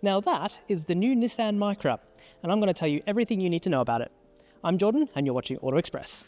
Now that is the new Nissan Micra, and I'm going to tell you everything you need to know about it. I'm Jordan, and you're watching Auto Express.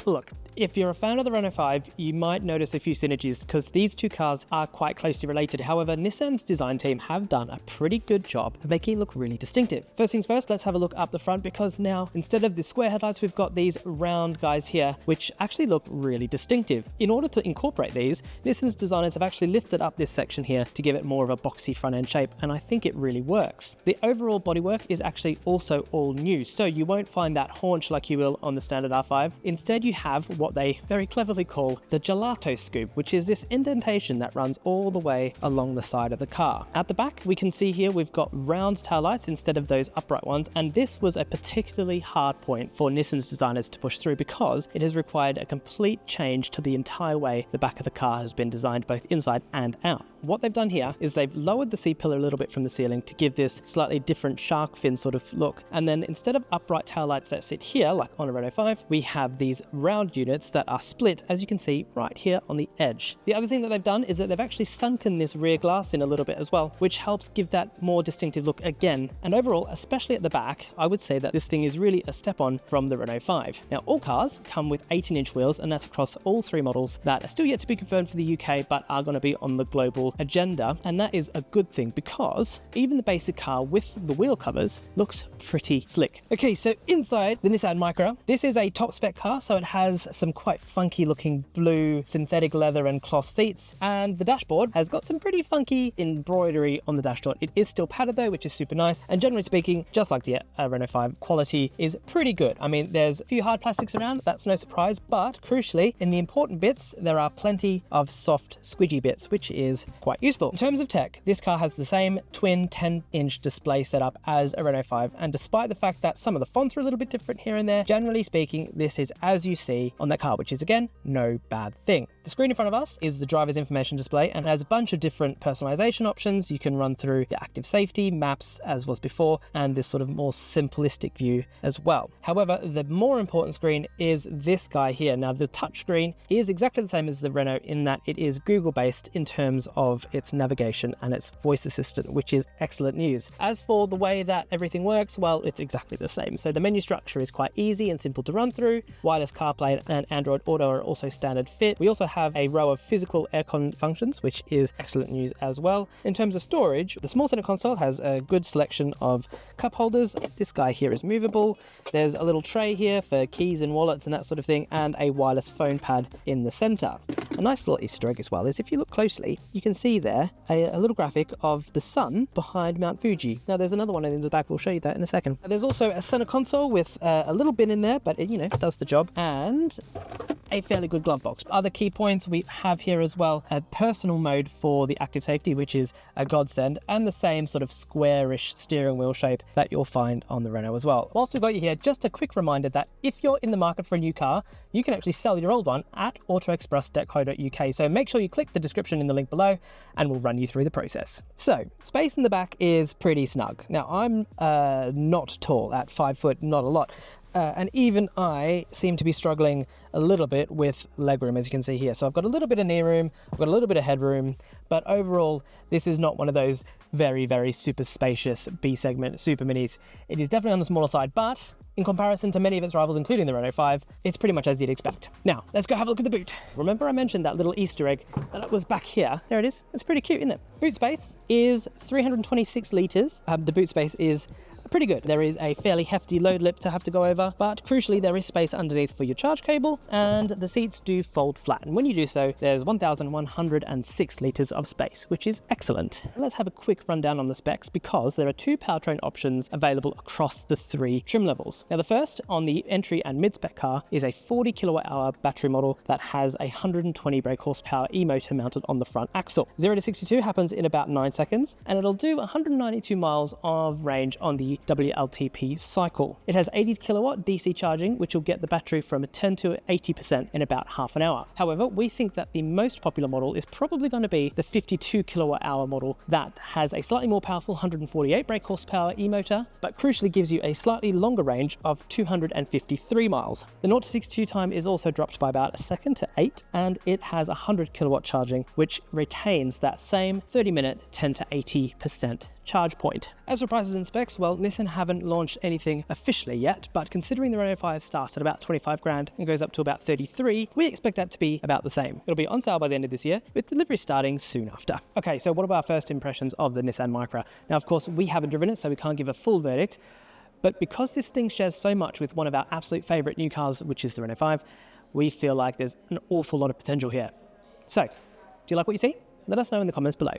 Look, if you're a fan of the Renault 5, you might notice a few synergies because these two cars are quite closely related. However, Nissan's design team have done a pretty good job of making it look really distinctive. First things first, let's have a look up the front, because now instead of the square headlights, we've got these round guys here, which actually look really distinctive. In order to incorporate these, Nissan's designers have actually lifted up this section here to give it more of a boxy front end shape, and I think it really works. The overall bodywork is actually also all new, so you won't find that haunch like you will on the standard R5. Instead, you have what they very cleverly call the gelato scoop, which is this indentation that runs all the way along the side of the car. At the back, we can see here we've got round tail lights instead of those upright ones, and this was a particularly hard point for Nissan's designers to push through because it has required a complete change to the entire way the back of the car has been designed, both inside and out. What they've done here is they've lowered the C-pillar a little bit from the ceiling to give this slightly different shark fin sort of look, and then instead of upright tail lights that sit here like on a Renault 5, we have these round units that are split, as you can see right here on the edge. The other thing that they've done is that they've actually sunken this rear glass in a little bit as well, which helps give that more distinctive look again. And overall, especially at the back, I would say that this thing is really a step on from the Renault 5. Now, all cars come with 18-inch wheels, and that's across all three models that are still yet to be confirmed for the UK, but are going to be on the global agenda. And that is a good thing because even the basic car with the wheel covers looks pretty slick. Okay, so inside the Nissan Micra, this is a top spec car, so it has some quite funky looking blue synthetic leather and cloth seats, and the dashboard has got some pretty funky embroidery on the dashboard. It is still padded though, which is super nice, and generally speaking, just like the Renault 5, quality is pretty good. I mean, there's a few hard plastics around, that's no surprise, but crucially, in the important bits, there are plenty of soft squidgy bits, which is quite useful. In terms of tech, this car has the same twin 10-inch display setup as a Renault 5, and despite the fact that some of the fonts are a little bit different here and there, generally speaking, this is as you see on that car, which is again, no bad thing. The screen in front of us is the driver's information display and has a bunch of different personalization options. You can run through the active safety, maps as was before, and this sort of more simplistic view as well. However, the more important screen is this guy here. Now, the touch screen is exactly the same as the Renault in that it is Google based in terms of its navigation and its voice assistant, which is excellent news. As for the way that everything works, well, it's exactly the same. So the menu structure is quite easy and simple to run through. Wireless CarPlay and Android Auto are also standard fit. We also have a row of physical aircon functions, which is excellent news as well. In terms of storage, the small center console has a good selection of cup holders. This guy here is movable. There's a little tray here for keys and wallets and that sort of thing, and a wireless phone pad in the center. A nice little Easter egg as well is if you look closely, you can see there a little graphic of the sun behind Mount Fuji. Now there's another one in the back, we'll show you that in a second. There's also a center console with a little bin in there, but it does the job, and a fairly good glove box. Other key points we have here as well, a personal mode for the active safety, which is a godsend, and the same sort of squarish steering wheel shape that you'll find on the Renault as well. Whilst we've got you here, just a quick reminder that if you're in the market for a new car, you can actually sell your old one at autoexpress.co.uk. So make sure you click the description in the link below and we'll run you through the process. So space in the back is pretty snug. Now I'm not tall at 5 foot, not a lot. And even I seem to be struggling a little bit with legroom, as you can see here. So I've got a little bit of knee room, I've got a little bit of headroom, but overall, this is not one of those very, very super spacious B-segment super minis. It is definitely on the smaller side, but in comparison to many of its rivals, including the Renault 5, it's pretty much as you'd expect. Now, let's go have a look at the boot. Remember I mentioned that little Easter egg that was back here? There it is. It's pretty cute, isn't it? Boot space is 326 litres. The boot space is pretty good. There is a fairly hefty load lip to have to go over, but crucially there is space underneath for your charge cable, and the seats do fold flat, and when you do so there's 1,106 litres of space, which is excellent. Let's have a quick rundown on the specs, because there are two powertrain options available across the three trim levels. Now the first on the entry and mid-spec car is a 40 kilowatt hour battery model that has a 120 brake horsepower e-motor mounted on the front axle. 0 to 62 happens in about 9 seconds, and it'll do 192 miles of range on the the WLTP cycle. It has 80 kilowatt DC charging, which will get the battery from 10 to 80% in about half an hour. However, we think that the most popular model is probably going to be the 52 kilowatt hour model that has a slightly more powerful 148 brake horsepower e-motor, but crucially gives you a slightly longer range of 253 miles. The 0 to 62 time is also dropped by about a second to 8, and it has 100 kilowatt charging, which retains that same 30-minute 10 to 80% charge point. As for prices and specs, well, Nissan haven't launched anything officially yet, but considering the Renault 5 starts at about 25 grand and goes up to about 33, we expect that to be about the same. It'll be on sale by the end of this year, with delivery starting soon after. Okay, so what about our first impressions of the Nissan Micra? Now, of course, we haven't driven it, so we can't give a full verdict, but because this thing shares so much with one of our absolute favorite new cars, which is the Renault 5, we feel like there's an awful lot of potential here. So, do you like what you see? Let us know in the comments below.